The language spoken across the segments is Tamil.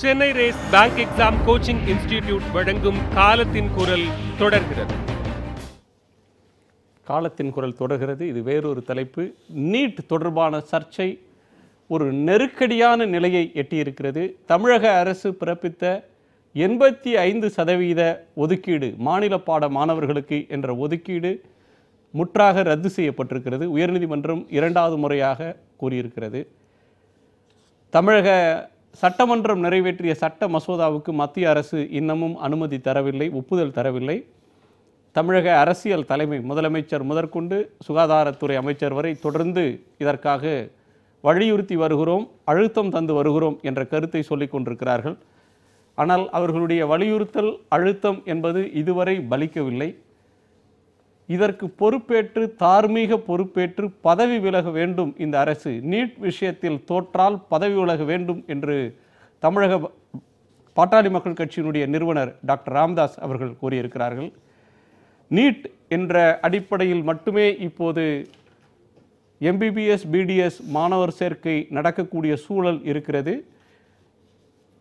Chennai race bank exam coaching institute வழங்கும் காலத்தின் குரல் தொடர்கிறது. காலத்தின் குரல் தொடர்கிறது. இது வேறொரு தலைப்பு. நீட் தொடர்பான சர்ச்சை ஒரு நெருக்கடியான நிலையை எட்டியிருக்கிறது. தமிழக அரசு பிறப்பித்த 85% ஒதுக்கீடு, மாநில பாட மாணவர்களுக்கு என்ற ஒதுக்கீடு முற்றாக ரத்து செய்யப்பட்டிருக்கிறது. உயர்நீதிமன்றம் 2வது முறையாக கூறியிருக்கிறது. தமிழக சட்டமன்றம் நிறைவேற்றிய சட்ட மசோதாவுக்கு மத்திய அரசு இன்னமும் அனுமதி தரவில்லை, ஒப்புதல் தரவில்லை. தமிழக அரசியல் தலைமை, முதலமைச்சர் முதற்கொண்டு சுகாதாரத்துறை அமைச்சர் வரை தொடர்ந்து இதற்காக வலியுறுத்தி வருகிறோம், அழுத்தம் தந்து வருகிறோம் என்ற கருத்தை சொல்லிக் கொண்டிருக்கிறார்கள். ஆனால் அவர்களுடைய வலியுறுத்தல், அழுத்தம் என்பது இதுவரை பலிக்கவில்லை. இதற்கு பொறுப்பேற்று, தார்மீக பொறுப்பேற்று பதவி விலக வேண்டும் இந்த அரசு. நீட் விஷயத்தில் தோற்றால் பதவி விலக வேண்டும் என்று தமிழக பாட்டாளி மக்கள் கட்சியினுடைய நிறுவனர் டாக்டர் ராமதாஸ் அவர்கள் கூறியிருக்கிறார்கள். நீட் என்ற அடிப்படையில் மட்டுமே இப்போது எம்பிபிஎஸ், பிடிஎஸ் மாணவர் சேர்க்கை நடக்கக்கூடிய சூழல் இருக்கிறது.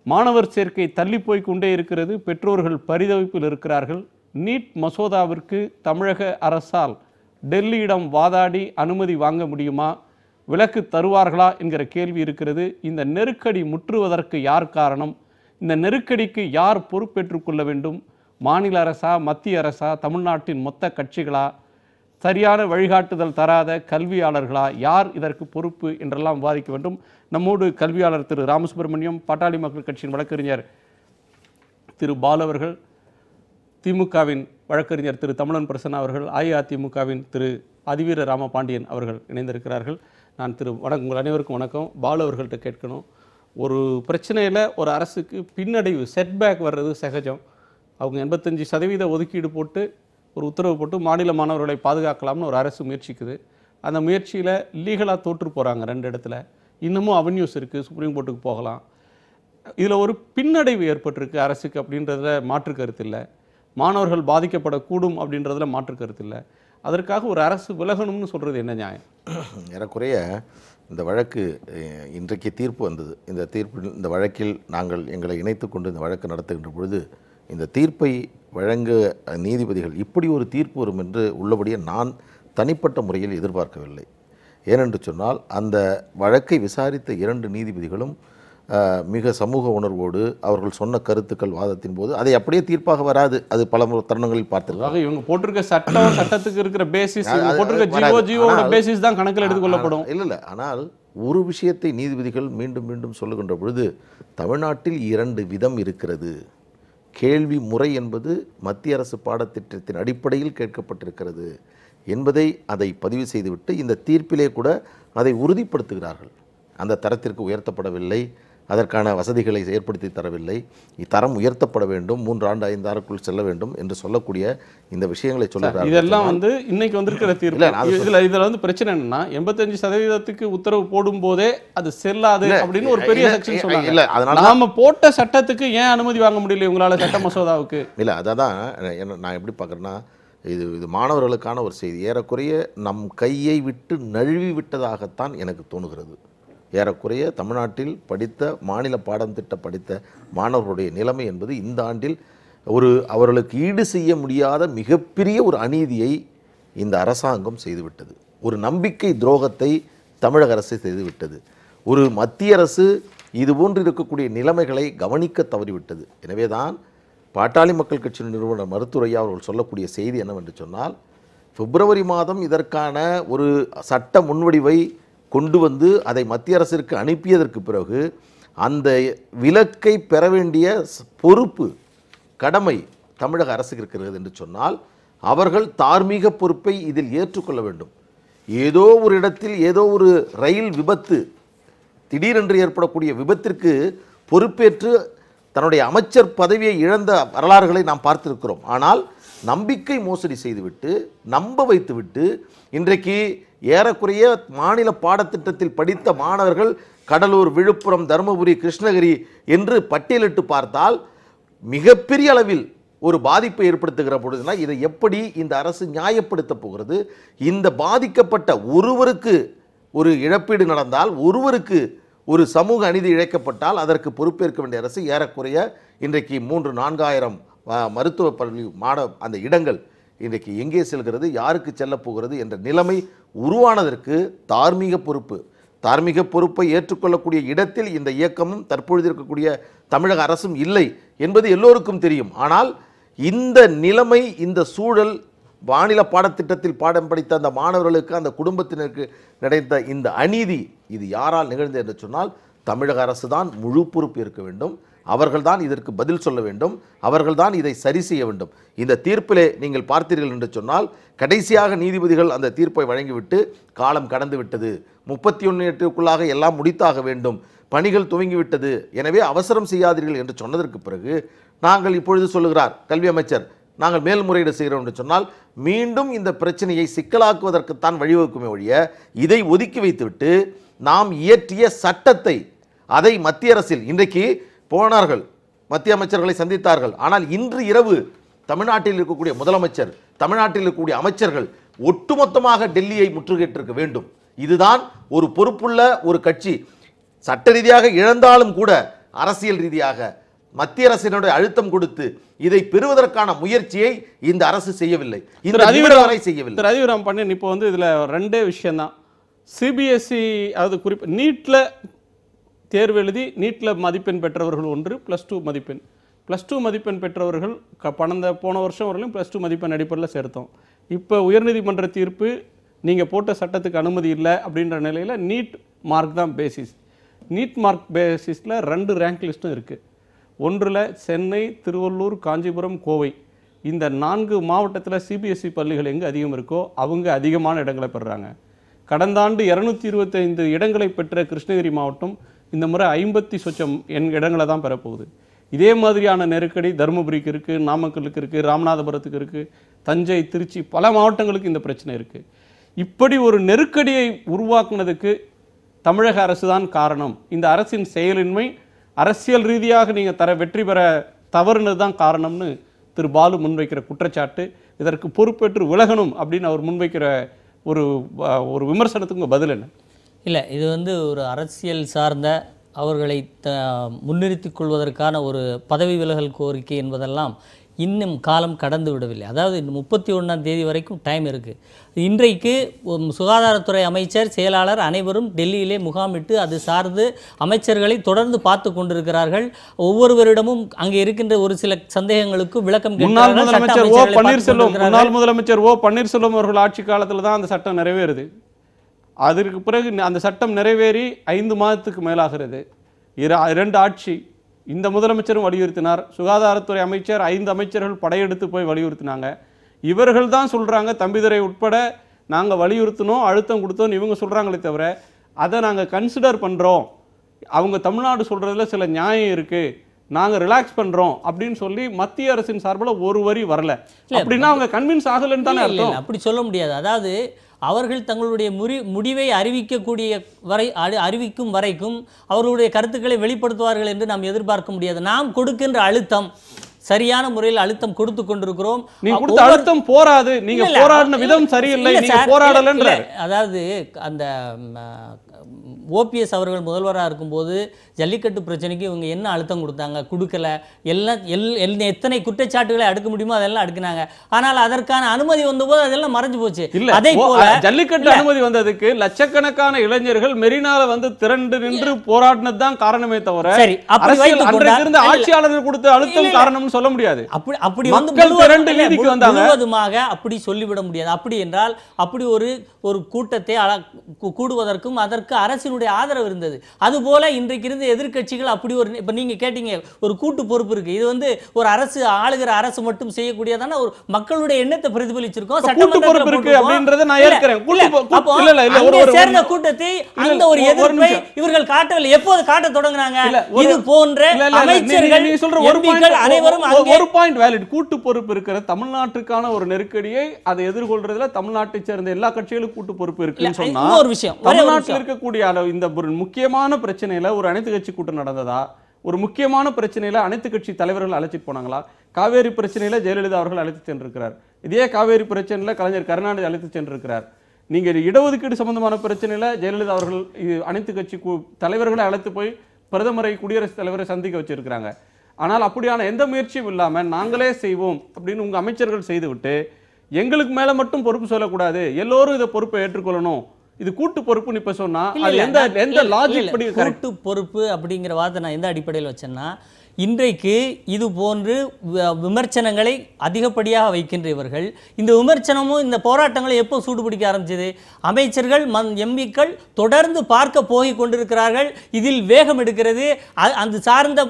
மாணவர் சேர்க்கை தள்ளி போய் கொண்டே இருக்கிறது. பெற்றோர்கள் பரிதவிப்பில் இருக்கிறார்கள். நீட் மசோதாவிற்கு தமிழக அரசால் டெல்லியிடம் வாதாடி அனுமதி வாங்க முடியுமா, விலக்கு தருவார்களா என்கிற கேள்வி இருக்கிறது. இந்த நெருக்கடி முற்றுவதற்கு யார் காரணம்? இந்த நெருக்கடிக்கு யார் பொறுப்பேற்றுக் கொள்ள வேண்டும்? மாநில அரசா, மத்திய அரசா, தமிழ்நாட்டின் மொத்த கட்சிகளா, சரியான வழிகாட்டுதல் தராத கல்வியாளர்களா, யார் இதற்கு பொறுப்பு என்றெல்லாம் விவாதிக்க வேண்டும். நம்மோடு கல்வியாளர் திரு ராமசுப்ரமணியம், பாட்டாளி மக்கள் கட்சியின் வழக்கறிஞர் திரு பால் அவர்கள், திமுகவின் வழக்கறிஞர் திரு தமிழன் பிரசன்னா அவர்கள், அஇஅதிமுகவின் திரு அதிவீர ராமபாண்டியன் அவர்கள் இணைந்திருக்கிறார்கள். நான் உங்கள் அனைவருக்கும் வணக்கம். பால் அவர்கள்ட்ட கேட்கணும், ஒரு பிரச்சனையில் ஒரு அரசுக்கு பின்னடைவு, செட்பேக் வர்றது சகஜம். அவங்க 85% ஒதுக்கீடு போட்டு ஒரு உத்தரவு போட்டு மாநில மாணவர்களை பாதுகாக்கலாம்னு ஒரு அரசு முயற்சிக்குது. அந்த முயற்சியில் லீகலாக தோற்று போகிறாங்க 2 இடத்துல. இன்னமும் அவென்யூஸ் இருக்குது, சுப்ரீம் கோர்ட்டுக்கு போகலாம். இதில் ஒரு பின்னடைவு ஏற்பட்டிருக்கு அரசுக்கு அப்படின்றத மாற்று கருத்து இல்லை. மாணவர்கள் பாதிக்கப்படக்கூடும் அப்படின்றதுல மாற்று கருத்து இல்லை. அதற்காக ஒரு அரசு விலகணும்னு சொல்கிறது என்ன நியாயம்? ஏறக்குறைய இந்த வழக்கு இன்றைக்கு தீர்ப்பு வந்தது. இந்த வழக்கில் நாங்கள் எங்களை இணைத்து கொண்டு இந்த வழக்கு நடத்துகின்ற பொழுது இந்த தீர்ப்பை வழங்க நீதிபதிகள் இப்படி ஒரு தீர்ப்பு வரும் என்று உள்ளபடியே நான் தனிப்பட்ட முறையில் எதிர்பார்க்கவில்லை. ஏனென்று சொன்னால் அந்த வழக்கை விசாரித்த 2 நீதிபதிகளும் மிக சமூக உணர்வோடு அவர்கள் சொன்ன கருத்துக்கள் வாதத்தின் போது அதை அப்படியே தீர்ப்பாக வராது. அது பல தருணங்களில் பார்த்திருக்காங்க. இவங்க போட்டிருக்க சட்டத்துக்கு இருக்கிற பேசிஸ், பேசிஸ் தான் கணக்கில் எடுத்துக்கொள்ளப்படும். இல்லை. ஆனால் ஒரு விஷயத்தை நீதிபதிகள் மீண்டும் மீண்டும் சொல்லுகின்ற பொழுது, தமிழ்நாட்டில் 2 விதம் இருக்கிறது. கேள்வி முறை என்பது மத்திய அரசு பாடத்திட்டத்தின் அடிப்படையில் கேட்கப்பட்டிருக்கிறது என்பதை அதை பதிவு செய்துவிட்டு இந்த தீர்ப்பிலே கூட அதை உறுதிப்படுத்துகிறார்கள். அந்த தரத்திற்கு உயர்த்தப்படவில்லை, அதற்கான வசதிகளை ஏற்படுத்தி தரவில்லை, தரம் உயர்த்தப்பட வேண்டும், 3 ஆண்டு 5 ஆண்டுக்குள் செல்ல வேண்டும் என்று சொல்லக்கூடிய இந்த விஷயங்களை சொல்லுகிறார்கள். இதெல்லாம் இன்னைக்கு வந்திருக்கிற தீர்ப்பு. இதில் பிரச்சனை என்னன்னா, 85% உத்தரவு போடும் போதே அது செல்லாது அப்படின்னு ஒரு பெரிய செக்ஷன் சொன்னாங்க. இல்ல, அதனால நாம போட்ட சட்டத்துக்கு ஏன் அனுமதி வாங்க முடியல உங்களால, சட்ட மசோதாவுக்கு? இல்லை, அதான் நான் எப்படி பார்க்குறேன்னா, இது மாணவர்களுக்கான ஒரு செய்தி. ஏறக்குறைய நம் கையை விட்டு நழுவி விட்டதாகத்தான் எனக்கு தோணுகிறது. ஏறக்குறைய தமிழ்நாட்டில் படித்த மாநில பாடம் திட்ட படித்த மாணவர்களுடைய நிலைமை என்பது இந்த ஆண்டில் அவர்களுக்கு ஈடு செய்ய முடியாத மிகப்பெரிய ஒரு அநீதியை இந்த அரசாங்கம் செய்துவிட்டது. ஒரு நம்பிக்கை துரோகத்தை தமிழக அரசு செய்துவிட்டது. ஒரு மத்திய அரசு இதுபோன்று இருக்கக்கூடிய நிலைமைகளை கவனிக்க தவறிவிட்டது. எனவே தான் பாட்டாளி மக்கள் கட்சியின் நிறுவனர் மருத்துவரையா அவர்கள் சொல்லக்கூடிய செய்தி என்னவென்று சொன்னால், பிப்ரவரி மாதம் இதற்கான ஒரு சட்ட முன்வடிவை கொண்டு வந்து அதை மத்திய அரசிற்கு அனுப்பியதற்கு பிறகு அந்த விலக்கை பெற வேண்டிய பொறுப்பு, கடமை தமிழக அரசுக்கு இருக்கிறது என்று சொன்னால் அவர்கள் தார்மீக பொறுப்பை இதில் ஏற்றுக்கொள்ள வேண்டும். ஏதோ ஒரு இடத்தில் ஏதோ ஒரு ரயில் விபத்து, திடீரென்று ஏற்படக்கூடிய விபத்திற்கு பொறுப்பேற்று தன்னுடைய அமைச்சர் பதவியை இழந்த வரலாறுகளை நாம் பார்த்திருக்கிறோம். ஆனால் நம்பிக்கை மோசடி செய்துவிட்டு, நம்ப வைத்துவிட்டு, இன்றைக்கு ஏறக்குறைய மாநில பாடத்திட்டத்தில் படித்த மாணவர்கள் கடலூர், விழுப்புரம், தருமபுரி, கிருஷ்ணகிரி என்று பட்டியலிட்டு பார்த்தால் மிகப்பெரிய அளவில் ஒரு பாதிப்பை ஏற்படுத்துகிற பொழுதுனா இதை எப்படி இந்த அரசு நியாயப்படுத்த போகிறது? இந்த பாதிக்கப்பட்ட ஒருவருக்கு ஒரு இழப்பீடு நடந்தால், ஒருவருக்கு ஒரு சமூக அநீதி இழைக்கப்பட்டால் அதற்கு பொறுப்பேற்க வேண்டிய அரசு ஏறக்குறைய இன்றைக்கு 3-4 மருத்துவ பள்ளி அந்த இடங்கள் இன்றைக்கு எங்கே செல்கிறது, யாருக்கு செல்லப் போகிறது என்ற நிலைமை உருவானதற்கு தார்மீக பொறுப்பை ஏற்றுக்கொள்ளக்கூடிய இடத்தில் இந்த இயக்கமும் தற்பொழுது இருக்கக்கூடிய தமிழக அரசும் இல்லை என்பது எல்லோருக்கும் தெரியும். ஆனால் இந்த நிலைமை, இந்த சூழல், மாநில பாடத்திட்டத்தில் பாடம் படித்த அந்த மாணவர்களுக்கு, அந்த குடும்பத்தினருக்கு கிடைத்த இந்த அநீதி, இது யாரால் நிகழ்ந்தது என்று சொன்னால் தமிழக அரசு தான் முழு பொறுப்பு இருக்க வேண்டும். அவர்கள்தான் இதற்கு பதில் சொல்ல வேண்டும். அவர்கள்தான் இதை சரி செய்ய வேண்டும். இந்த தீர்ப்பிலே நீங்கள் பார்த்தீர்கள் என்று சொன்னால் கடைசியாக நீதிபதிகள் அந்த தீர்ப்பை வழங்கிவிட்டு காலம் கடந்து விட்டது, 31 எல்லாம் முடித்தாக வேண்டும், பணிகள் துவங்கிவிட்டது, எனவே அவசரம் செய்யாதீர்கள் என்று சொன்னதற்கு பிறகு நாங்கள் இப்பொழுது சொல்லுகிறார் கல்வி அமைச்சர், நாங்கள் மேல்முறையீடு செய்கிறோம் என்று சொன்னால் மீண்டும் இந்த பிரச்சனையை சிக்கலாக்குவதற்குத்தான் வழிவகுக்குமே ஒழிய இதை ஒதுக்கி வைத்துவிட்டு நாம் இயற்றிய சட்டத்தை, அதை மத்திய அரசில் இன்றைக்கு போனார்கள், மத்திய அமைச்சர்களை சந்தித்தார்கள். ஆனால் இன்று இரவு தமிழ்நாட்டில் இருக்கக்கூடிய முதலமைச்சர், தமிழ்நாட்டில் இருக்கக்கூடிய அமைச்சர்கள் ஒட்டுமொத்தமாக டெல்லியை முற்றுகையிட்டிருக்க வேண்டும். இதுதான் ஒரு பொறுப்புள்ள ஒரு கட்சி. சட்ட ரீதியாக இழந்தாலும் கூட அரசியல் ரீதியாக மத்திய அரசினுடைய அழுத்தம் கொடுத்து இதை பெறுவதற்கான முயற்சியை இந்த அரசு செய்யவில்லை. இந்த அதிகாரி செய்யவில்லை. திரு அதிவராம் பண்ணேன். இப்போ வந்து இதில் ரெண்டே விஷயம் தான். சிபிஎஸ்இ அது குறிப்பாக நீட்டில் தேர்வு எழுதி நீட்டில் மதிப்பெண் பெற்றவர்கள் ஒன்று, +2 மதிப்பெண். +2 மதிப்பெண் பெற்றவர்கள் போன வருஷம் வரலையும் +2 மதிப்பெண் அடிப்படையில் சேர்த்தோம். இப்போ உயர்நீதிமன்ற தீர்ப்பு நீங்கள் போட்ட சட்டத்துக்கு அனுமதி இல்லை அப்படின்ற நிலையில் நீட் மார்க் தான் பேசிஸ். நீட் மார்க் பேசிஸில் 2 ரேங்க் லிஸ்ட்டும் இருக்குது. ஒன்றில் சென்னை, திருவள்ளூர், காஞ்சிபுரம், கோவை, இந்த 4 மாவட்டத்தில் சிபிஎஸ்இ பள்ளிகள் எங்கே அதிகம் இருக்கோ அவங்க அதிகமான இடங்களை பெறுறாங்க. கடந்த ஆண்டு 225 இடங்களை பெற்ற கிருஷ்ணகிரி மாவட்டம் இந்த முறை 50 சொச்சம் இடங்களை தான் பெறப்போகுது. இதே மாதிரியான நெருக்கடி தருமபுரிக்கு இருக்குது, நாமக்கலுக்கு இருக்குது, ராமநாதபுரத்துக்கு இருக்குது, தஞ்சை, திருச்சி, பல மாவட்டங்களுக்கு இந்த பிரச்சனை இருக்குது. இப்படி ஒரு நெருக்கடியை உருவாக்குனதுக்கு தமிழக அரசு தான் காரணம். இந்த அரசின் செயலின்மை, அரசியல் ரீதியாக நீங்கள் வெற்றி பெற தவறுனது தான் காரணம்னு திரு பாலு முன்வைக்கிற குற்றச்சாட்டு. இதற்கு பொறுப்பேற்று விலகணும் அப்படின்னு அவர் முன்வைக்கிற ஒரு விமர்சனத்துக்கு பதில் என்ன? இல்லை, இது வந்து ஒரு அரசியல் சார்ந்த அவர்களை முன்னிறுத்திக் கொள்வதற்கான ஒரு பதவி விலகல் கோரிக்கை என்பதெல்லாம் இன்னும் காலம் கடந்து விடவில்லை. அதாவது 31ஆம் தேதி வரைக்கும் டைம் இருக்குது. இன்றைக்கு சுகாதாரத்துறை அமைச்சர், செயலாளர் அனைவரும் டெல்லியிலே முகாமிட்டு அது சார்ந்து அமைச்சர்களை தொடர்ந்து பார்த்து கொண்டிருக்கிறார்கள். ஒவ்வொருவரிடமும் அங்கே இருக்கின்ற ஒரு சில சந்தேகங்களுக்கு விளக்கம் முன்னாள் முதலமைச்சர் ஓ பன்னீர்செல்வம் அவர்கள் ஆட்சி காலத்தில் தான் அந்த சட்டம் நிறைவேறுது. அதற்கு பிறகு அந்த சட்டம் நிறைவேறி 5 மாதத்துக்கு மேலாகிறது. 2 ஆட்சி. இந்த முதலமைச்சரும் வலியுறுத்தினார், சுகாதாரத்துறை அமைச்சர் 5 அமைச்சர்கள் படையெடுத்து போய் வலியுறுத்தினாங்க. இவர்கள் தான் சொல்கிறாங்க, தம்பிதுரை உட்பட நாங்கள் வலியுறுத்தினோம், அழுத்தம் கொடுத்தோம் இவங்க சொல்கிறாங்களே தவிர அதை நாங்கள் கன்சிடர் பண்ணுறோம், அவங்க தமிழ்நாடு சொல்கிறதுல சில நியாயம் இருக்குது, நாங்கள் ரிலாக்ஸ் பண்ணுறோம் அப்படின்னு சொல்லி மத்திய அரசின் சார்பில் ஒரு வரி வரல. அப்படின்னா அவங்க கன்வின்ஸ் ஆகலைன்னு தானே அர்த்தம். அப்படி சொல்ல முடியாது. அதாவது அவர்கள் தங்களுடைய முடிவை அறிவிக்கும் வரைக்கும் அவர்களுடைய கருத்துக்களை வெளிப்படுத்துவார்கள் என்று நாம் எதிர்பார்க்க முடியாது. நாம் கொடுக்கின்ற அழுத்தம், சரியான முறையில் அழுத்தம் கொடுத்து கொண்டிருக்கிறோம். நீங்க கொடுத்த அழுத்தம் போராது, நீங்க போராடின விதம் சரியில்லை, நீங்க போராடலன்ற. அதாவது அந்த ஓபிஎஸ் அவர்கள் முதல்வராக இருக்கும்போது ஜல்லிக்கட்டு பிரச்சனைக்கு இவங்க என்ன அழுத்தம் கொடுத்தாங்க, கொடுக்கல, எத்தனை குற்றச்சாட்டுகளை அடுக்க முடியுமோ அதெல்லாம் அடுக்கினாங்க. ஆனால் அதற்கான அனுமதி வந்தபோது அதெல்லாம் மறைஞ்சு போச்சு. அதே போல ஜல்லிக்கட்டு அனுமதி வந்ததுக்கு லட்சக்கணக்கான இளைஞர்கள் மெரினால வந்து திரண்டு நின்று போராடினது தான் காரணமே தவிர ஆட்சியாளர்கள் கொடுத்த அழுத்தம் காரணம்னு சொல்ல முடியாது. அப்படி முழுவதுமாக அப்படி சொல்லிவிட முடியாது. அப்படி என்றால் அப்படி ஒரு கூட்டத்தை கூடுவதற்கும் அதற்கு அரசினுடைய ஆதரவு இருந்தது. அதுபோல இன்றைக்கு இருந்த எதிர்க்கட்சிகள் அப்படி இப்ப நீங்க கேட்டீங்க, ஒரு கூட்டு பொறுப்பு இருக்கு. இது வந்து ஒரு அரசு, ஆளுகிற அரசு மட்டும் செய்யக்கூடியதான ஒரு மக்களுடைய எண்ணத்தை பிரதிபலிச்சிருக்கோம். சேர்ந்த கூட்டத்தை அந்த ஒரு எதிர்ப்பை இவர்கள் காட்டவில்லை. எப்போது காட்ட தொடங்கினாங்க? இது போன்ற அமைச்சர்கள் அனைவரும் ஒரு பாயிண்ட் வேலிட். கூட்டு பொறுப்பு இருக்கிற தமிழ்நாட்டுக்கான ஒரு நெருக்கடியை அதை எதிர்கொள்றதுல தமிழ்நாட்டை சேர்ந்த எல்லா கட்சிகளுக்கும் கூட்டு பொறுப்பு இருக்குன்னு சொன்னா, ஒரு விஷயம் தமிழ்நாட்டில் இருக்கக்கூடிய இந்த முக்கியமான பிரச்சனையில ஒரு அனைத்து கட்சி கூட்டம் நடந்ததா? ஒரு முக்கியமான பிரச்சனையில அனைத்து கட்சி தலைவர்கள் அழைச்சிட்டு போனாங்களா? காவேரி பிரச்சனையில ஜெயலலிதா அவர்கள் அழைத்து சென்றிருக்கிறார். இதே காவேரி பிரச்சனையில கலைஞர் கருணாநிதி அழைத்து சென்றிருக்கிறார். நீங்கள் இடஒதுக்கீடு சம்பந்தமான பிரச்சனையில் ஜெயலலிதா அவர்கள் அனைத்து கட்சி தலைவர்களை அழைத்து போய் பிரதமரை குடியரசுத் தலைவரை சந்திக்க வச்சிருக்கிறாங்க. ஆனால் அப்படியான எந்த முயற்சியும் இல்லாமல் நாங்களே செய்வோம் அப்படின்னு உங்கள் அமைச்சர்கள் செய்துவிட்டு எங்களுக்கு மேலே மட்டும் பொறுப்பு சொல்லக்கூடாது, எல்லோரும் இதை பொறுப்பை ஏற்றுக்கொள்ளணும், இது கூட்டு பொறுப்புன்னு இப்ப சொன்னா அது எந்த லாஜிக் படி கூட்டு பொறுப்பு அப்படிங்கிற வார்த்தை நான் எந்த அடிப்படையில் வச்சேன்னா, இன்றைக்கு இது போன்று விமர்சனங்களை அதிகப்படியாக வைக்கின்ற இவர்கள் இந்த விமர்சனமும் இந்த போராட்டங்களை எப்போ சூடுபிடிக்க ஆரம்பிச்சது? அமைச்சர்கள் எம்பிக்கள் தொடர்ந்து பார்க்க போய் கொண்டிருக்கிறார்கள், இதில் வேகம் எடுக்கிறது, அந்த சார்ந்த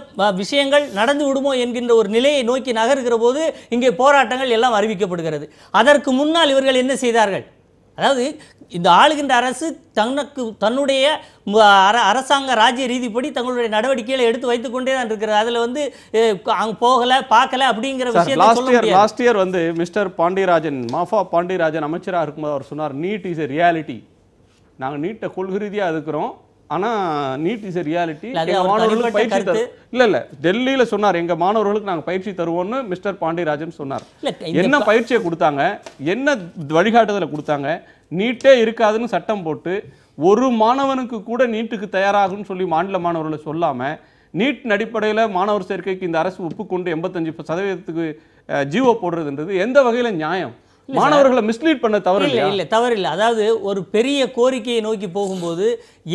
விஷயங்கள் நடந்து விடுமோ என்கின்ற ஒரு நிலையை நோக்கி நகர்கிற போது இங்கே போராட்டங்கள் எல்லாம் அறிவிக்கப்படுகிறது. அதற்கு முன்னால் இவர்கள் என்ன செய்தார்கள்? அதாவது இந்த ஆளுகின்ற அரசு தன்னுடைய அரசாங்க ராஜ்ய ரீதிப்படி தங்களுடைய நடவடிக்கைகளை எடுத்து வைத்துக் கொண்டே தான் இருக்கிறது. அதில் வந்து அங்கே போகலை பார்க்கல அப்படிங்கிற விஷயம். லாஸ்ட் இயர் வந்து மிஸ்டர் பாண்டியராஜன், மாஃபா பாண்டியராஜன் அமைச்சராக இருக்கும்போது அவர் சொன்னார், நீட் இஸ் எ ரியாலிட்டி, நாங்கள் நீட்டை கொள்கை ரீதியாக இருக்கிறோம், ஆனால் நீட் இஸ் எ ரியாலிட்டி, மாணவர்களுக்கு பயிற்சி தரும். இல்லை டெல்லியில் சொன்னார், எங்கள் மாணவர்களுக்கு நாங்கள் பயிற்சி தருவோம்னு மிஸ்டர் பாண்டியராஜன் சொன்னார். என்ன பயிற்சியை கொடுத்தாங்க, என்ன வழிகாட்டுதலை கொடுத்தாங்க? நீட்டே இருக்காதுன்னு சட்டம் போட்டு ஒரு மாணவனுக்கு கூட நீட்டுக்கு தயாராகும்னு சொல்லி மாநில மாணவர்களை சொல்லாமல் நீட் அடிப்படையில் மாணவர் சேர்க்கைக்கு இந்த அரசு ஒப்புக்கொண்டு 85% ஜிஓ போடுறதுன்றது எந்த வகையில் நியாயம்? மாணவர்களை மிஸ்லீட் பண்ண தவறு இல்லை தவறில்லை. அதாவது ஒரு பெரிய கோரிக்கையை நோக்கி போகும்போது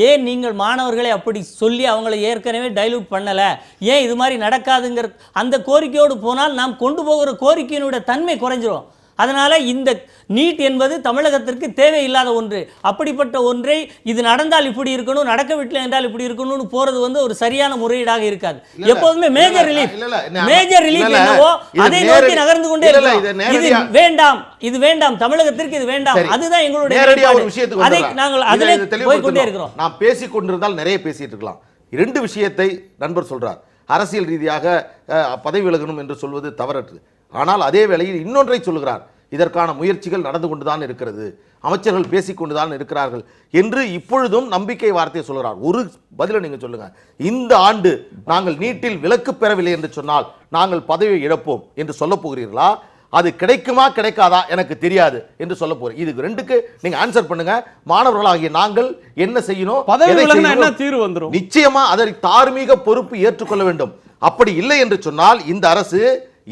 ஏன் நீங்கள் மாணவர்களை அப்படி சொல்லி அவங்களை ஏற்கனவே டைலூட் பண்ணலை, ஏன் இது மாதிரி நடக்காதுங்கிற அந்த கோரிக்கையோடு போனால் நாம் கொண்டு போகிற கோரிக்கையினுடைய தன்மை குறைஞ்சிரும். அதனால் இந்த நீட் என்பது தமிழகத்திற்கு தேவையில்லாத ஒன்று. அப்படிப்பட்ட ஒன்றை இது நடந்தால் இப்படி இருக்கணும், நடக்கவில்லை என்றால் இப்படி இருக்கணும்னு போறது வந்து ஒரு சரியான முறையீடாக இருக்காது. எப்போதுமே மேஜர் ரிலீஃப் என்னவோ அதை நோக்கி நகர்ந்து கொண்டே இருக்கோம். இது வேண்டாம், இது வேண்டாம், தமிழகத்திற்கு இது வேண்டாம், அதுதான் எங்களுடைய அதை நாங்கள் அதிலே போய் கொண்டே இருக்கிறோம். நாம் பேசிக் கொண்டிருந்தால் நிறைய பேசிட்டு இருக்கலாம். 2 விஷயத்தை நண்பர் சொல்றார். அரசியல் ரீதியாக பதவி விலகணும் என்று சொல்வது தவறற்று. ஆனால் அதே வேளையில் இன்னொன்றை சொல்கிறார், இதற்கான முயற்சிகள் நடந்து கொண்டுதான் இருக்கிறது, அமைச்சர்கள் பேசிக்கொண்டுதான் இருக்கிறார்கள் என்று இப்பொழுதும் நம்பிக்கை வார்த்தையை சொல்கிறார். ஒரு பதிலை நீங்க சொல்லுங்க, இந்த ஆண்டு நாங்கள் நீட்டில் விலக்கு பெறவில்லை என்று சொன்னால் நாங்கள் பதவியை இழப்போம் என்று சொல்ல போகிறீர்களா? அது கிடைக்குமா கிடைக்காதா எனக்கு தெரியாது என்று சொல்ல போறேன். இது 2க்கு நீங்க ஆன்சர் பண்ணுங்க. மாணவர்களாகிய நாங்கள் என்ன செய்யணும்? என்ன தீர்வு வந்துரும்? நிச்சயமா அதை தார்மீக பொறுப்பு ஏற்றுக்கொள்ள வேண்டும். அப்படி இல்லை என்று சொன்னால் இந்த அரசு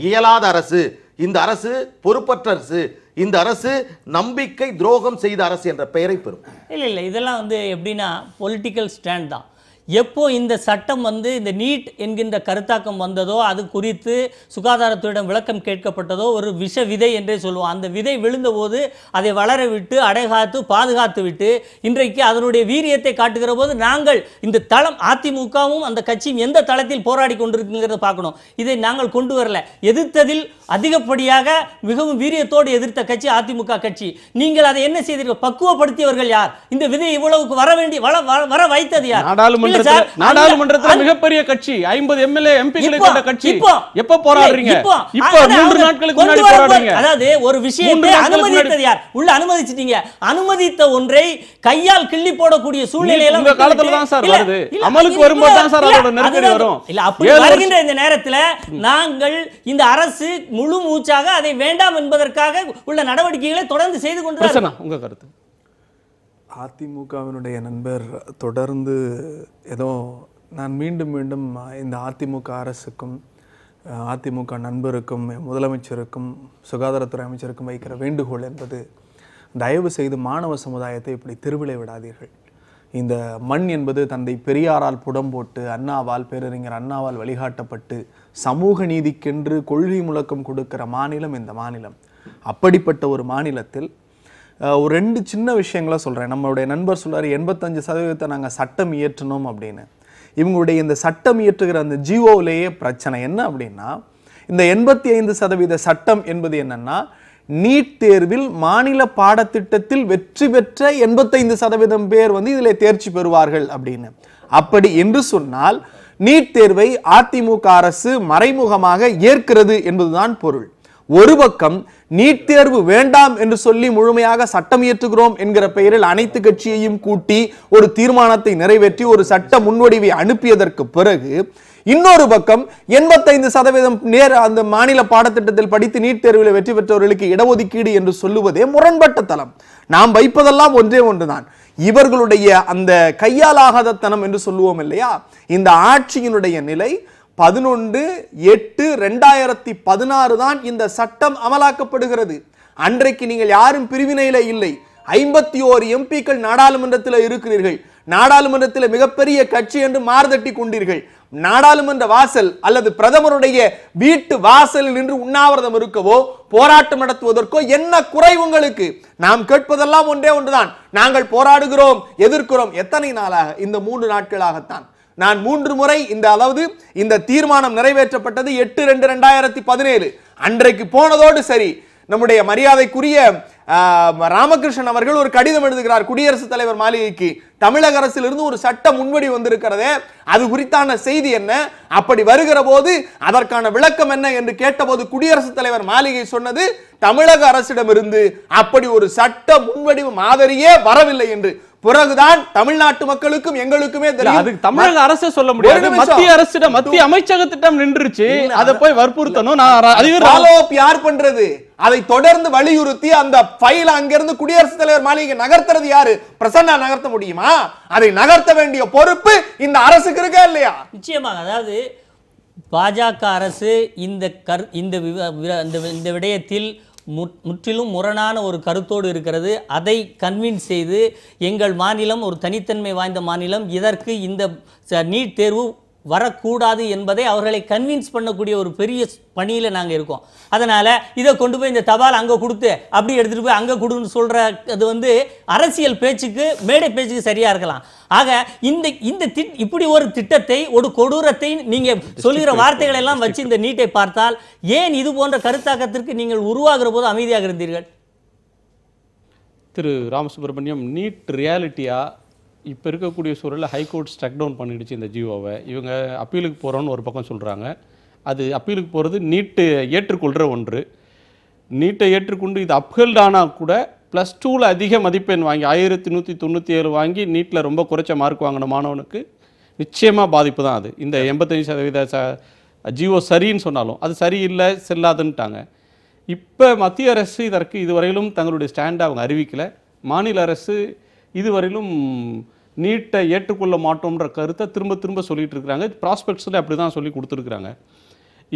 இயலாத அரசு, இந்த அரசு பொறுப்பற்ற அரசு, இந்த அரசு நம்பிக்கை துரோகம் செய்த அரசு என்ற பெயரை பெறும். இல்லை இதெல்லாம் வந்து எப்படின்னா பொலிட்டிக்கல் ஸ்டாண்ட் தான். எப்போ இந்த சட்டம் வந்து இந்த நீட் என்கின்ற கருத்தாக்கம் வந்ததோ அது குறித்து சுகாதாரத்துறையிடம் விளக்கம் கேட்கப்பட்டதோ ஒரு விஷ விதை என்றே சொல்லுவோம். அந்த விதை விழுந்தபோது அதை வளர விட்டு அடைகாத்து பாதுகாத்து விட்டு இன்றைக்கு அதனுடைய வீரியத்தை காட்டுகிற போது நாங்கள் இந்த தளம் அதிமுகவும் அந்த கட்சியும் எந்த தளத்தில் போராடி கொண்டிருக்குங்கிறத பார்க்கணும். இதை நாங்கள் கொண்டு வரல. எதிர்த்ததில் அதிகப்படியாக மிகவும் வீரியத்தோடு எதிர்த்த கட்சி அதிமுக கட்சி. நீங்கள் அதை என்ன செய்தீர்கள்? பக்குவப்படுத்தியவர்கள் யார்? இந்த விதை இவ்வளவுக்கு வர வைத்தது யார்? நாடாளுமன்றத்தில் மிகப்பெரிய கட்சி, 50 எம்எல்ஏ எம்பிக்களை கொண்ட கட்சி. எப்ப போராடுறீங்க? இப்ப 3 நாட்களுக்கு முன்னாடி போராடுறீங்க. அதாவது ஒரு விஷயத்தை அனுமதித்தது யார்? உள்ள அனுமதிச்சிட்டீங்க. அனுமதித்த ஒன்றை கையால் கிள்ளி போடக்கூடிய சூழ்நிலை எல்லாம் இந்த காலத்துல தான் சார் வருது. அமலுக்கு வரும்போது தான் சார் அதோட நெருக்கடி வரும். இல்ல அப்படி வருகின்ற இந்த நேரத்துல நாங்கள் இந்த அரசு முழு மூச்சாக அதை வேண்டாம் என்பதற்காக உள்ள நடவடிக்கைகளை தொடர்ந்து செய்து கொண்டிருக்கிறோம். உங்க கருத்து? அதிமுகவினுடைய நண்பர் தொடர்ந்து ஏதோ நான் மீண்டும் இந்த அதிமுக அரசுக்கும் அதிமுக நண்பருக்கும் முதலமைச்சருக்கும் சுகாதாரத்துறை அமைச்சருக்கும் வைக்கிற வேண்டுகோள் என்பது, தயவு செய்து மாணவ சமுதாயத்தை இப்படி திருவிழை விடாதீர்கள். இந்த மண் என்பது தந்தை பெரியாரால் புடம் போட்டு அண்ணாவால் பேரறிஞர் அண்ணாவால் வழிகாட்டப்பட்டு சமூக நீதிக்கென்று கொள்கை முழக்கம் கொடுக்கிற மாநிலம் இந்த மாநிலம். அப்படிப்பட்ட ஒரு மாநிலத்தில் ஒரு 2 சின்ன விஷயங்களை சொல்கிறேன். நம்மளுடைய நண்பர் சொல்கிறார் 85% நாங்கள் சட்டம் இயற்றணும் அப்படின்னு. இவங்களுடைய இந்த சட்டம் இயற்றுகிற அந்த ஜிஓவிலேயே பிரச்சனை என்ன அப்படின்னா, இந்த 85% சட்டம் என்பது என்னன்னா, நீட் தேர்வில் மாநில பாடத்திட்டத்தில் வெற்றி பெற்ற 85% பேர் வந்து இதில் தேர்ச்சி பெறுவார்கள் அப்படின்னு. அப்படி என்று சொன்னால் நீட் தேர்வை அதிமுக அரசு மறைமுகமாக ஏற்கிறது என்பதுதான் பொருள். ஒரு பக்கம் நீட் தேர்வு வேண்டாம் என்று சொல்லி முழுமையாக சட்டம் இயற்றுகிறோம் என்கிற பெயரில் அனைத்து கட்சியையும் கூட்டி ஒரு தீர்மானத்தை நிறைவேற்றி ஒரு சட்ட முன்வடிவை அனுப்பியதற்கு பிறகு இன்னொரு பக்கம் 85% அந்த மாநில பாடத்திட்டத்தில் படித்து நீட் தேர்வில் வெற்றி பெற்றவர்களுக்கு இடஒதுக்கீடு என்று சொல்லுவதே முரண்பட்ட தளம். நாம் வைப்பதெல்லாம் ஒன்றே ஒன்றுதான், இவர்களுடைய அந்த கையாலாகாதத்தனம் என்று சொல்லுவோம் இல்லையா. இந்த ஆட்சியினுடைய நிலை 11/8/2016 தான் இந்த சட்டம் அமலாக்கப்படுகிறது. அன்றைக்கு நீங்கள் யாரும் பிரிவினையில இல்லை. 51 எம்பிக்கள் நாடாளுமன்றத்தில் இருக்கிறீர்கள். நாடாளுமன்றத்தில் மிகப்பெரிய கட்சி என்று மார்தட்டி கொண்டீர்கள். நாடாளுமன்ற வாசல் அல்லது பிரதமருடைய வீட்டு வாசலில் நின்று உண்ணாவிரதம் இருக்கவோ போராட்டம் நடத்துவதற்கோ என்ன குறை உங்களுக்கு? நாம் கேட்பதெல்லாம் ஒன்றே ஒன்றுதான், நாங்கள் போராடுகிறோம், எதிர்க்கிறோம். எத்தனை நாளாக? இந்த 3 நாட்களாகத்தான். நான் 3 முறை இந்த தீர்மானம் நிறைவேற்றப்பட்டது 8/2/2017 அன்றைக்கு போனதோடு சரி. நம்முடைய மரியாதைக்குரிய ராமகிருஷ்ணன் அவர்கள் ஒரு கடிதம் எழுதுகிறார் குடியரசுத் தலைவர் மாளிகைக்கு. தமிழக அரசிலிருந்து ஒரு சட்ட முன்வடி வந்திருக்கிறதே, அது குறித்தான செய்தி என்ன, அப்படி வருகிற போது அதற்கான விளக்கம் என்ன என்று கேட்டபோது குடியரசுத் தலைவர் மாளிகை சொன்னது தமிழக அரசிடமிருந்து அப்படி ஒரு சட்ட முன்வடிவு மாதிரியே வரவில்லை என்று. பிறகுதான் தமிழ்நாட்டு மக்களுக்கும் எங்களுக்குமே தெரியும். அதுக்கு தமிழக அரசு சொல்ல முடியாது, மத்திய அரசிடம் மத்திய அமைச்சகத்திடம் நின்றுச்சு, அதை போய் வற்புறுத்தணும். யார் பண்றது? அதை தொடர்ந்து வலியுறுத்தி அந்த ஃபைல் அங்கிருந்து குடியரசுத் தலைவர் மாளிகை நகர்த்துறது யாரு? பிரசன்னா நகர்த்த முடியுமா? அதை நகர்த்த வேண்டிய பொறுப்பு இந்த அரசுக்கு இருக்கா இல்லையா? நிச்சயமாக. அதாவது பாஜக அரசு இந்த விடயத்தில் முற்றிலும் முரணான ஒரு கருத்தோடு இருக்கிறது. அதை கன்வின்ஸ் செய்து எங்கள் மாநிலம் ஒரு தனித்தன்மை வாய்ந்த மாநிலம், இதற்கு இந்த நீட் தேர்வு வரக்கூடாது என்பதை அவர்களை கன்வின்ஸ் பண்ணக்கூடிய ஒரு பெரிய பணியில் நாங்கள் இருக்கோம். அதனால் இதை கொண்டு போய் இந்த தபால் அங்கே கொடுத்து அப்படி எடுத்துகிட்டு போய் அங்கே கொடுன்னு சொல்கிற அது அரசியல் பேச்சுக்கு, மேடை பேச்சுக்கு சரியாக இருக்கலாம். ஆக இப்படி ஒரு திட்டத்தை, ஒரு கொடூரத்தை நீங்கள் சொல்லுகிற வார்த்தைகள் எல்லாம் வச்சு இந்த நீட்டை பார்த்தால் ஏன் இது போன்ற கருத்தாக்கத்திற்கு நீங்கள் உருவாகிற போது அமைதியாக இருந்தீர்கள்? திரு ராமசுப்ரமணியம், நீட் ரியாலிட்டியா இப்போ இருக்கக்கூடிய சூழலில் ஹைகோர்ட் ஸ்ட்ரக் டவுன் பண்ணிடுச்சு இந்த ஜியோவை. இவங்க அப்பீலுக்கு போகிறோன்னு ஒரு பக்கம் சொல்கிறாங்க. அது அப்பீலுக்கு போகிறது நீட்டு ஏற்றுக்கொள்கிற ஒன்று. நீட்டை ஏற்றுக்கொண்டு இது அப்ஹெல்ட் ஆனால் கூட +2ல் அதிக மதிப்பெண் வாங்கி 1197 வாங்கி நீட்டில் ரொம்ப குறைச்ச மார்க் வாங்கின மாணவனுக்கு நிச்சயமாக பாதிப்பு தான் அது. இந்த 85% ஜியோ சரின்னு சொன்னாலும் அது சரியில்லை, செல்லாதுன்ட்டாங்க. இப்போ மத்திய அரசு இதற்கு இதுவரையிலும் தங்களுடைய ஸ்டாண்டை அவங்க அறிவிக்கலை. மாநில அரசு இதுவரையிலும் நீட்டை ஏற்றுக்கொள்ள மாட்டோம்ன்ற கருத்தை திரும்ப திரும்ப சொல்லிகிட்டு இருக்கிறாங்க. ப்ராஸ்பெக்ட்ஸில் அப்படி தான் சொல்லி கொடுத்துருக்குறாங்க.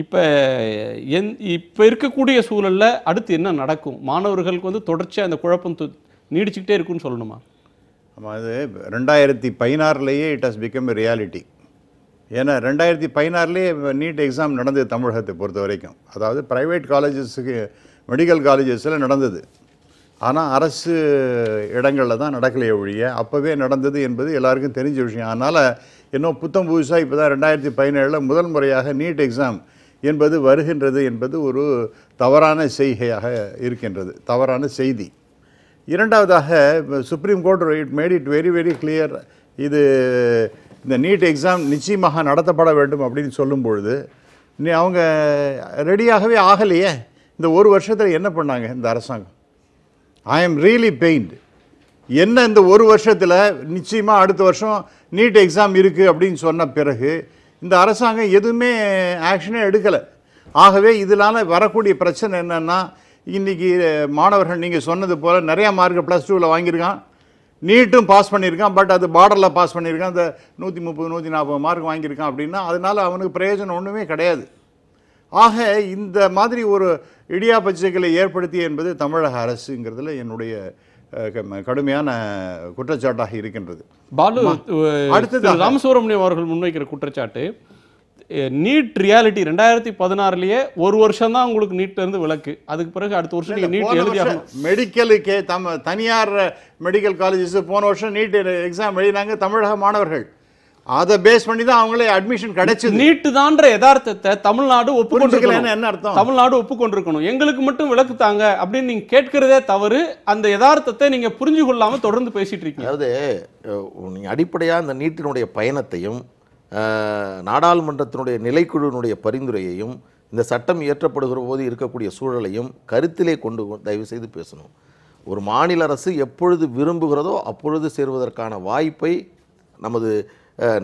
இப்போ இருக்கக்கூடிய சூழலில் அடுத்து என்ன நடக்கும்? மாணவர்களுக்கு தொடர்ச்சியாக அந்த குழப்பம் நீடிச்சுக்கிட்டே இருக்குன்னு சொல்லணுமா? ஆமாம், அது 2016லேயே it has become a reality. ஏன்னா 2016லேயே நீட் எக்ஸாம் நடந்தது தமிழகத்தை பொறுத்த வரைக்கும். அதாவது ப்ரைவேட் காலேஜஸுக்கு, மெடிக்கல் காலேஜஸில் நடந்தது. ஆனால் அரசு இடங்களில் தான் நடக்கலையே ஒழிய அப்போவே நடந்தது என்பது எல்லாருக்கும் தெரிஞ்ச விஷயம். அதனால் இன்னும் புத்தம் புதுசாக இப்போ தான் 2017 முதல் முறையாக நீட் எக்ஸாம் என்பது வருகின்றது என்பது ஒரு தவறான செய்கையாக இருக்கின்றது, தவறான செய்தி. இரண்டாவதாக supreme court it made it very very clear. இந்த நீட் எக்ஸாம் நிச்சயமாக நடத்தப்பட வேண்டும் அப்படின்னு சொல்லும் பொழுது அவங்க ரெடியாகவே ஆகலையே. இந்த ஒரு வருஷத்தில் என்ன பண்ணாங்க இந்த அரசாங்கம்? I am really paint. என்ன இந்த ஒரு வருஷத்தில் நிச்சயமாக அடுத்த வருஷம் நீட் எக்ஸாம் இருக்குது அப்படின்னு சொன்ன பிறகு இந்த அரசாங்கம் எதுவுமே ஆக்ஷனே எடுக்கலை. ஆகவே இதனால் வரக்கூடிய பிரச்சனை என்னென்னா, இன்றைக்கி மாணவர்கள் நீங்கள் சொன்னது போல் நிறையா மார்க் +2ல் வாங்கியிருக்கான், நீட்டும் பாஸ் பண்ணியிருக்கான், பட் அது பார்டரில் பாஸ் பண்ணியிருக்கான், அந்த 130 140 மார்க் வாங்கியிருக்கான். அப்படின்னா அதனால் அவனுக்கு பிரயோஜனம் ஒன்றுமே கிடையாது. ஆக இந்த மாதிரி ஒரு இடியாப்பச்சைகளை ஏற்படுத்தி என்பது தமிழக அரசுங்கிறதுல என்னுடைய கடுமையான குற்றச்சாட்டாக இருக்கின்றது. பாலு, அடுத்தது ராமசுப்ரமணியம் அவர்கள் முன்வைக்கிற குற்றச்சாட்டு, நீட் ரியாலிட்டி 2016லேயே ஒரு வருஷம் தான் உங்களுக்கு நீட்ல இருந்து விலக்கு, அதுக்கு பிறகு அடுத்த வருஷம் நீங்கள் நீட் எழுதியாகணும். மெடிக்கலுக்கே தனியார் மெடிக்கல் காலேஜஸ் போன வருஷம் நீட் எக்ஸாம் எழுதினாங்க தமிழக மாணவர்கள். அதை பேஸ் பண்ணி தான் அவங்களே அட்மிஷன் கிடைச்சது. நீட்டு தான்ற யதார்த்தத்தை தமிழ்நாடு ஒப்புக்கொண்டிருக்கணும். என்ன அர்த்தம்? தமிழ்நாடு ஒப்புக்கொண்டிருக்கணும். எங்களுக்கு மட்டும் விலக்கு தாங்க அப்படின்னு நீங்க கேட்கிறதே தவறு. அந்த யதார்த்தத்தை நீங்க புரிஞ்சு கொள்ளாம தொடர்ந்து பேசிட்டு இருக்கீங்க. அதாவது நீங்க அடிப்படையா இந்த நீட்டினுடைய பயணத்தையும் நாடாளுமன்றத்தினுடைய நிலைக்குழுவினுடைய பரிந்துரையையும் இந்த சட்டம் இயற்றப்படுகிற போது இருக்கக்கூடிய சூழலையும் கருத்திலே கொண்டு தயவு செய்து பேசணும். ஒரு மாநில அரசு எப்பொழுது விரும்புகிறதோ அப்பொழுது சேருவதற்கான வாய்ப்பை நமது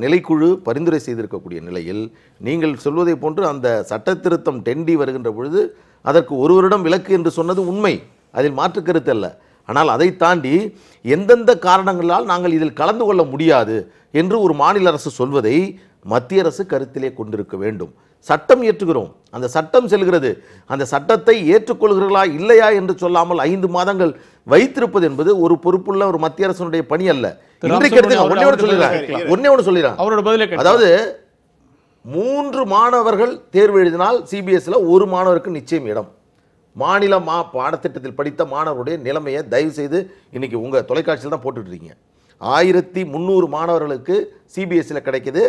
நிலைக்குழு பரிந்துரை செய்திருக்கக்கூடிய நிலையில் நீங்கள் சொல்வதை போன்று அந்த சட்ட திருத்தம் 10D வருகின்ற பொழுது அதற்கு 1 வருடம் விலக்கு என்று சொன்னது உண்மை, அதில் மாற்று கருத்து அல்ல. ஆனால் அதை தாண்டி எந்தெந்த காரணங்களால் நாங்கள் இதில் கலந்து கொள்ள முடியாது என்று ஒரு மாநில அரசு சொல்வதை மத்திய அரசு கருத்திலே கொண்டிருக்க வேண்டும். சட்டம் இயற்றுகிறோம், அந்த சட்டம் செல்கிறது, அந்த சட்டத்தை ஏற்றுக்கொள்கிறீர்களா இல்லையா என்று சொல்லாமல் 5 மாதங்கள் வைத்திருப்பது என்பது ஒரு பொறுப்புள்ள ஒரு மத்திய அரசுடைய பணி அல்ல. இன்றைக்கு ஒன்னே ஒன்று சொல்லிடுறேன் அவரோட பதிலை. அதாவது 3 மாணவர்கள் தேர்வு எழுதினால் சிபிஎஸ்ல 1 மாணவருக்கு நிச்சயம் இடம். மாநில பாடத்திட்டத்தில் படித்த மாணவருடைய நிலைமையை தயவு செய்து இன்னைக்கு உங்க தொலைக்காட்சியில் தான் போட்டுட்டு இருக்கீங்க. 1300 மாணவர்களுக்கு சிபிஎஸ்சியில் கிடைக்குது,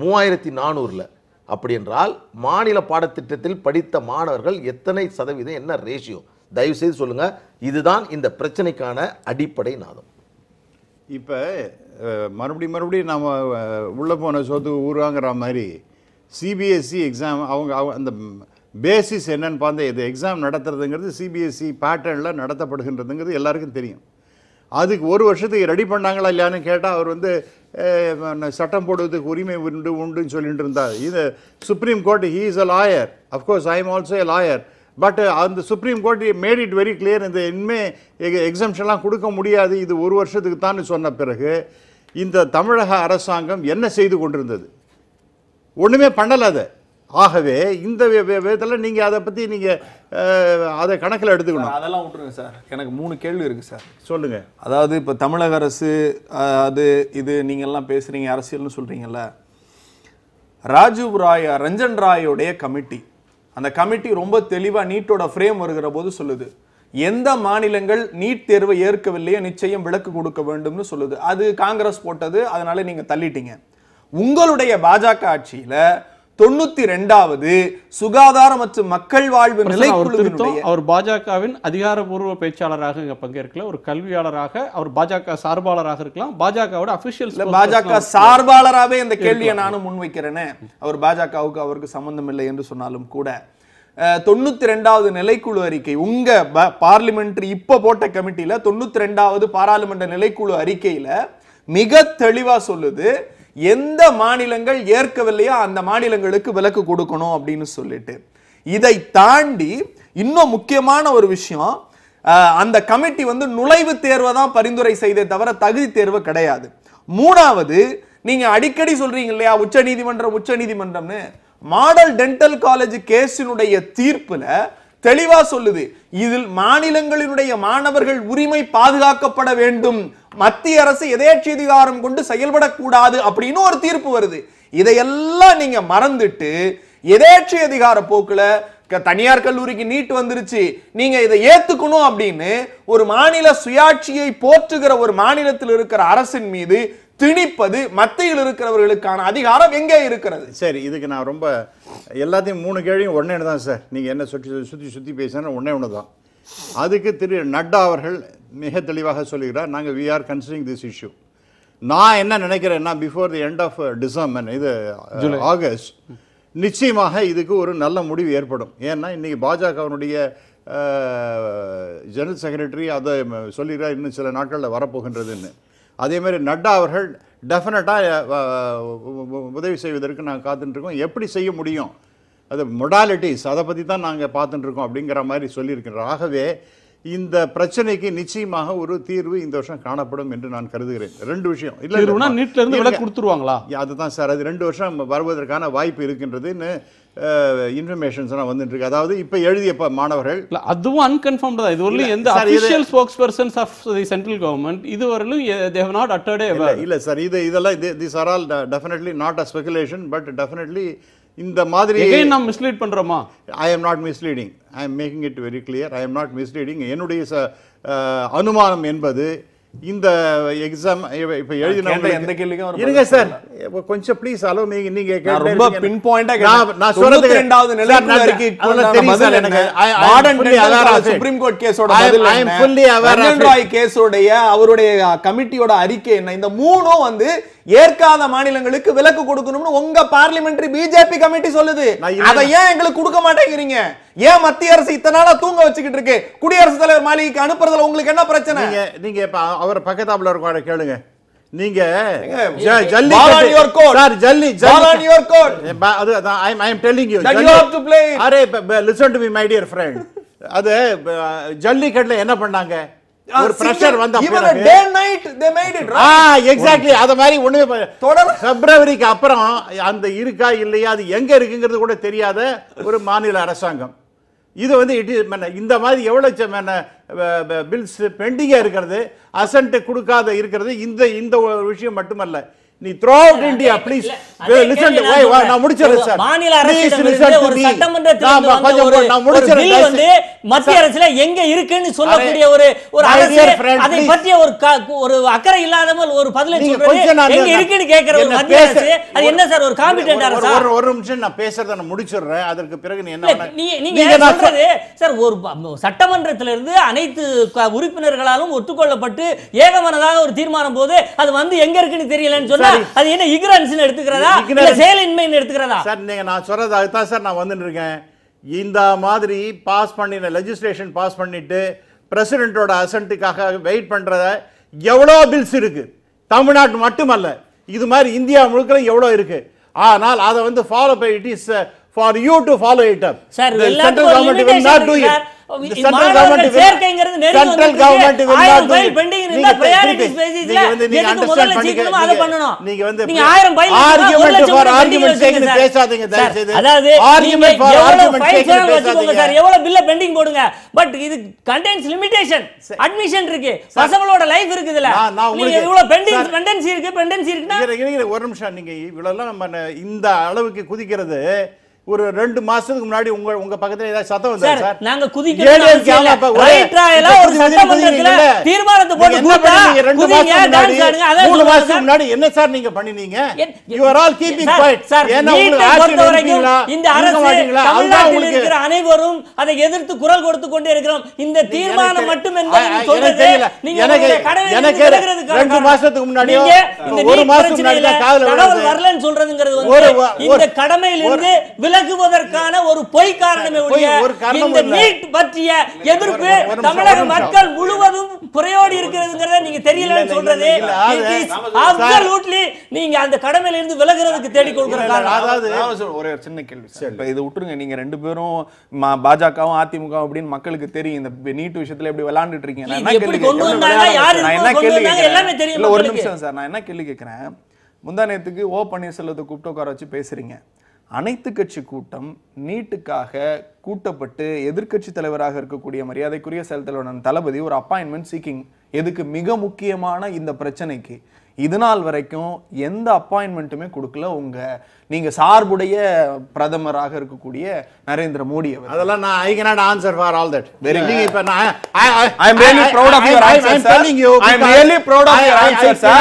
3400ல். அப்படி என்றால் மாநில பாடத்திட்டத்தில் படித்த மாணவர்கள் எத்தனை சதவீதம், என்ன ரேஷியோ, தயவு செய்து சொல்லுங்க. இதுதான் இந்த பிரச்சனைக்கான அடிப்படை நாதம். இப்போ மறுபடியும் நாம் உள்ளே போன சொத்து ஊருங்கிற மாதிரி சிபிஎஸ்சி எக்ஸாம் அவங்க அந்த பேசிஸ் என்னன்னு பார்த்தா இது எக்ஸாம் நடத்துறதுங்கிறது சிபிஎஸ்சி பேட்டர்னில் நடத்தப்படுகின்றதுங்கிறது எல்லாருக்கும் தெரியும். அதுக்கு 1 வருஷத்துக்கு ரெடி பண்ணாங்களா இல்லையான்னு கேட்டால் அவர் வந்து சட்டம் போடுவதுக்கு உரிமை உண்டுன்னு சொல்லிட்டு இருந்தார். இது supreme court, he is a lawyer, of course I am also a lawyer, but அந்த supreme court made it very clear, இந்த இனிமேல் எக்ஸம்ஷன்லாம் கொடுக்க முடியாது, இது 1 வருஷத்துக்கு தான் சொன்ன பிறகு இந்த தமிழக அரசாங்கம் என்ன செய்து கொண்டிருந்தது? ஒன்றுமே பண்ணலை அதை. ஆகவே இந்த விதத்தில் நீங்கள் அதை பற்றி நீங்கள் அதை கணக்கில் எடுத்துக்கணும். அதெல்லாம் விட்டுருங்க சார். எனக்கு 3 கேள்வி இருக்குது சார். சொல்லுங்கள். அதாவது இப்போ தமிழக அரசு அது இது நீங்கள்லாம் பேசுகிறீங்க, அரசியல்னு சொல்கிறீங்கல்ல. ராஜீவ் ராய், ரஞ்சன் ராயோடைய கமிட்டி, அந்த கமிட்டி ரொம்ப தெளிவாக நீட்டோட ஃப்ரேம் வருகிற போது சொல்லுது, எந்த மாநிலங்கள் நீட் தேர்வை ஏற்கவில்லையோ நிச்சயம் விலக்கு கொடுக்க வேண்டும்னு சொல்லுது. அது காங்கிரஸ் போட்டது, அதனால நீங்கள் தள்ளிட்டீங்க. உங்களுடைய பாஜக ஆட்சியில் 92வது சுகாதார மற்றும் மக்கள் வாழ்வு நிலைக்குழுவினுடைய, அவர் பாஜகவின் அதிகாரப்பூர்வ பேச்சாளராக இங்க பங்கேற்கல, ஒரு கல்வியாளராக, அவர் பாஜக சார்பாளராக இருக்கலாம், பாஜகவோட அபிஷியல் பாஜக சார்பாளராகவே இந்த கேள்வியை நானும் முன்வைக்கிறேனே. அவர் பாஜகவுக்கு அவருக்கு சம்பந்தம் இல்லை என்று சொன்னாலும் கூட 92வது நிலைக்குழு அறிக்கை, உங்க பார்லிமெண்டரி இப்ப போட்ட கமிட்டியில 92வது பாராளுமன்ற நிலைக்குழு அறிக்கையில மிக தெளிவா சொல்லுது, எந்த மாநிலங்கள் ஏற்கவில்லையோ அந்த மாநிலங்களுக்கு விலக்கு கொடுக்கணும் அப்படின்னு சொல்லிட்டு. இதை தாண்டி இன்னும் முக்கியமான ஒரு விஷயம், அந்த கமிட்டி வந்து நுழைவு தேர்வை தான் பரிந்துரை செய்தே தவிர தகுதி தேர்வு கிடையாது. 3வது, நீங்க அடிக்கடி சொல்றீங்க இல்லையா உச்சநீதிமன்றம்னு, மாடல் டென்டல் காலேஜ் கேஸினுடைய தீர்ப்புல தெளிவா சொல்லுது, இதில் மாநிலங்களினுடைய மாணவர்கள் உரிமை பாதுகாக்கப்பட வேண்டும், மத்திய அரசு எதேச்சை அதிகாரம் கொண்டு செயல்படக்கூடாது அப்படின்னு ஒரு தீர்ப்பு வருது. இதையெல்லாம் நீங்க மறந்துட்டு எதேச்சை அதிகார போக்குல தனியார் கல்லூரிக்கு நீட் வந்துருச்சு, நீங்க இதை ஏத்துக்கணும் அப்படின்னு ஒரு மாநில சுயாட்சியை போற்றுகிற ஒரு மாநிலத்தில் இருக்கிற அரசின் மீது திணிப்பது மத்தியில் இருக்கிறவர்களுக்கான அதிகாரம் எங்கே இருக்கிறது? சரி, இதுக்கு நான் ரொம்ப எல்லாத்தையும் 3 கேள்வியும் ஒன்னே தான் சார். நீங்கள் என்ன சுற்றி பேசினா ஒன்று தான். அதுக்கு திரு நட்டா அவர்கள் மிக தெளிவாக சொல்லுகிறார், நாங்கள் we are considering this issue. நான் என்ன நினைக்கிறேன்னா, before the end of December, இது ஆகஸ்ட், நிச்சயமாக இதுக்கு ஒரு நல்ல முடிவு ஏற்படும். ஏன்னா இன்றைக்கி பாஜகவினுடைய ஜெனரல் செக்ரட்டரி அதை சொல்லிடுறார், இன்னும் சில நாட்களில் வரப்போகின்றதுன்னு. அதேமாதிரி நட்டா அவர்கள் டெஃபினட்டாக உதவி செய்வதற்கு நாங்கள் காத்துட்டுருக்கோம். எப்படி செய்ய முடியும், அது மொடாலிட்டிஸ், அதை பற்றி தான் நாங்கள் பார்த்துட்டுருக்கோம் அப்படிங்கிற மாதிரி சொல்லியிருக்கிறோம். ஆகவே இந்த பிரச்சனைக்கு நிச்சயமாக ஒரு தீர்வு இந்த வருஷம் காணப்படும் என்று நான் கருதுகிறேன். 2 விஷயம் இல்லை, நீட்ல இருந்து விலக்கு கொடுத்துருவாங்களா? அதுதான் சார், அது 2 வருஷம் வருவதற்கான வாய்ப்பு இருக்கின்றதுன்னு இன்ஃபர்மேஷன்ஸ் எல்லாம் வந்துட்டு இருக்கு. அதாவது இப்ப எழுதிய மாணவர்கள், அதுவும் அன்கன்ஃபர்ம்டு தான். இது வரலும் எந்த official spokespersons of the central government இது வரலும் they have not uttered a word. இல்ல சார், இதெல்லாம் these are all definitely not a speculation, but definitely இந்த மாதிரி again நாம் மிஸ்லீட் பண்றோமா? I am not misleading, I am making it very clear, I am not misleading. என்னுடைய அனுமானம் என்பது இந்த எக்ஸாம் இப்ப எழுதினவங்க எந்த கேள்விக்கும் இருங்க சார், கொஞ்சம் ப்ளீஸ் அலோ மீ. நீங்க ரொம்ப பின் பாயிண்டா நான் சொல்றது 92வது நிலைக்குழு சுப்ரீம் கோர்ட் கேஸோட பதில் I am fully aware of Rai கேஸோடைய அவருடைய கமிட்டியோட அறிக்கை என்ன, இந்த 3ம் வந்து ஏற்காத மாநிலங்களுக்கு விலக்கு கொடுக்கணும்னு உங்க பார்லிமெண்டரி பிஜேபி கமிட்டி சொல்லுது. அதை ஏன் எங்களுக்கு கொடுக்க மாட்டேங்கிறீங்க? ஏன் மத்திய அரசு இத்தனை நாளா தூங்க வச்சுக்கிட்டு இருக்கு? குடியரசுத் தலைவர் மாளிகைக்கு அனுப்புறதுல உங்களுக்கு என்ன பிரச்சனை? நீங்க இப்ப அவர் பக்கத்தாப்புல இருக்க கேளுங்க, நீங்க ball on your court. Sir ஜல்லி Ball on your court. அது I am telling you That you have to play it. Array listen to me my dear friend. அது ஜல்லிக்கட்டுல என்ன பண்ணாங்க? ஒரு பிரஷர் வந்த even a day night they made it right. Exactly அத மாதிரி ஒண்ணுமே பிப்ரவரிக்கு அப்புறம் அந்த இருக்கா இல்லையா அது எங்க இருக்குங்கிறது கூட தெரியாத ஒரு மாநில அரசாங்கம். இது வந்து இந்த மாதிரி எவ்வளவு பில்ஸ் பெண்டிங்கா இருக்கிறது, அசன்ட் கொடுக்காத இருக்கிறது, இந்த ஒரு விஷயம் மட்டுமல்ல. நீ throw out India please listen to why நான் முடிச்சறேன் சார். மாநில அரசிடம் ஒரு சட்டமன்றத்தில் ஒரு பில் வந்து மத்திய அரசுல எங்க இருக்குன்னு சொல்லக்கூடிய ஒரு அரசு அதை பற்றி ஒரு அக்கறை இல்லாதவங்க ஒரு பதிலை சொல்றது எங்க இருக்குன்னு கேக்குற ஒரு மத்திய அரசு அது என்ன சார் ஒரு காம்பிடென்ட் அரசா? ஒரு நிமிஷம் நான் பேசுறத நான் முடிச்சிடுறேன். அதற்கு பிறகு நீ என்ன நீங்க சொல்றது சார் ஒரு சட்டமன்றத்தில் இருந்து அனைத்து உறுப்பினர்களாலும் ஒத்துக்கொள்ளப்பட்டு ஏகமனதாக ஒரு தீர்மானம் போது அது வந்து எங்க இருக்குன்னு தெரியலன்னு சொன்னா அது என்ன இக்னரன்ஸ் எடுத்துக்கிறதா இல்ல செயலின்மைன்னு எடுத்துக்கிறதா? சார் நீங்க நான் சொல்றது அதுதான் சார் நான் வந்துட்டு இருக்கேன். இந்த மாதிரி பாஸ் பண்ணின லெஜிஸ்லேஷன் பாஸ் பண்ணிட்டு பிரசிடென்ட்டோட அசென்ட்டுக்காக வெயிட் பண்றத எவ்வளோ பில்ஸ் இருக்கு தமிழ்நாட்டு மட்டுமல்ல இது மாதிரி இந்தியா முழுக்க எவ்வளோ இருக்கு. ஆனால் அதை வந்து follow by it is for you to follow it up. Sir central government will not do it. Central government சேர்க்கைங்கிறது central government will not do it. Pending இருந்தா பிரையாரிட்டி பேசிஸ்ல எதுக்கு முதல்ல சீக்கிரமா அத பண்ணனும். நீங்க 1000 ஃபைல் ஆர்குமென்ட் ஃபார் ஆர்குமென்ட் சேக்னு பேசாதீங்க தயவு செய்து. அதாவது ஆர்குமென்ட் ஃபார் ஆர்குமென்ட் சேக்னு பேசாதீங்க சார். எவ்வளவு பில்ல பெண்டிங் போடுங்க. பட் இது கண்டென்ட்ஸ் லிமிட்டேஷன் அட்மிஷன் இருக்கு. பசங்களோட லைஃப் இருக்குதுல. நீங்க இவ்வளவு பெண்டிங் பெண்டன்சி இருக்குன்னா ஒரு நிமிஷம் நீங்க இவ்வளவு நம்ம இந்த அளவுக்கு குதிக்கிறது ஒரு 2 மாசத்துக்கு முன்னாடி உங்க பக்கத்துல ஏதாவது சத்தம் வந்தா சார்? நாங்க குதிக்கிறோம் ரைட் ட்ரையலா ஒரு சட்டமன்றத்துல தீர்மானத்தை போட்டு கூட்டா 2 மாசத்துக்கு முன்னாடி என்ன சார் நீங்க பண்ணினீங்க? you are all keeping quiet. ஏன்னா இந்த அரசு தமிழ்நாட்டில் இருக்கிற அனைவரும் அதை எதிர்த்து குரல் கொடுத்து கொண்டே இருக்கிறோம். இந்த தீர்மானம் மட்டும் என்பது சொல்றது நீங்க எனக்கு 2 மாசத்துக்கு முன்னாடி ஒரு மாசத்துக்கு முன்னாடி தகவல் வரலன்னு சொல்றதுங்கிறது வந்து இந்த கடமையில் இருந்து விலகுவதற்கான ஒரு பொய் காரணமே ஒழிய இந்த நீட் பற்றிய எதிர்ப்பு தமிழக மக்கள் முழுவதும் புரையோடி இருக்கிறதுங்கறத நீங்க தெரியலன்னு சொல்றது அப்சல்யூட்லி நீங்க அந்த கடமையில இருந்து விலகுறதுக்கு தேடிக் கொள்கிற காரணம். அதாவது ஒரு சின்ன கேள்வி சார். இப்ப இது விட்டுருங்க, நீங்க 2 பேரும் பாஜகவும் அதிமுகவும் அப்படின்னு மக்களுக்கு தெரியும் இந்த நீட் விஷயத்துல எப்படி விளையாண்டுட்டு இருக்கீங்க. நான் என்ன கேள்வி கேக்குறேன் எல்லாமே தெரியும். ஒரு நிமிஷம் சார், நான் என்ன கேள்வி கேக்குறேன். முந்தானேத்துக்கு ஓ பன்னீர்செல்வத்தை கூப்பிட்டு உட்கார வச்சு பேசுறீங்க. அனைத்து கட்சி கூட்டம் நீட்டுக்காக கூட்டப்பட்டு எதிர்க்கட்சி தலைவராக இருக்கக்கூடிய மரியாதைக்குரிய செயல் தலைவர் தளபதி ஒரு அப்பாயின்மெண்ட் சீக்கிங் எதுக்கு மிக முக்கியமான இந்த பிரச்சனைக்கு இது நாள் வரைக்கும் எந்த அப்பாயின்மெண்ட்டுமே கொடுக்கல நீங்க சார்புடைய பிரதமராக இருக்கக்கூடிய நரேந்திர மோடி அவர். அதெல்லாம் நான் I cannot answer for all that. நீங்க இப்ப I am really proud of your answer sir. I am really proud of your answer sir.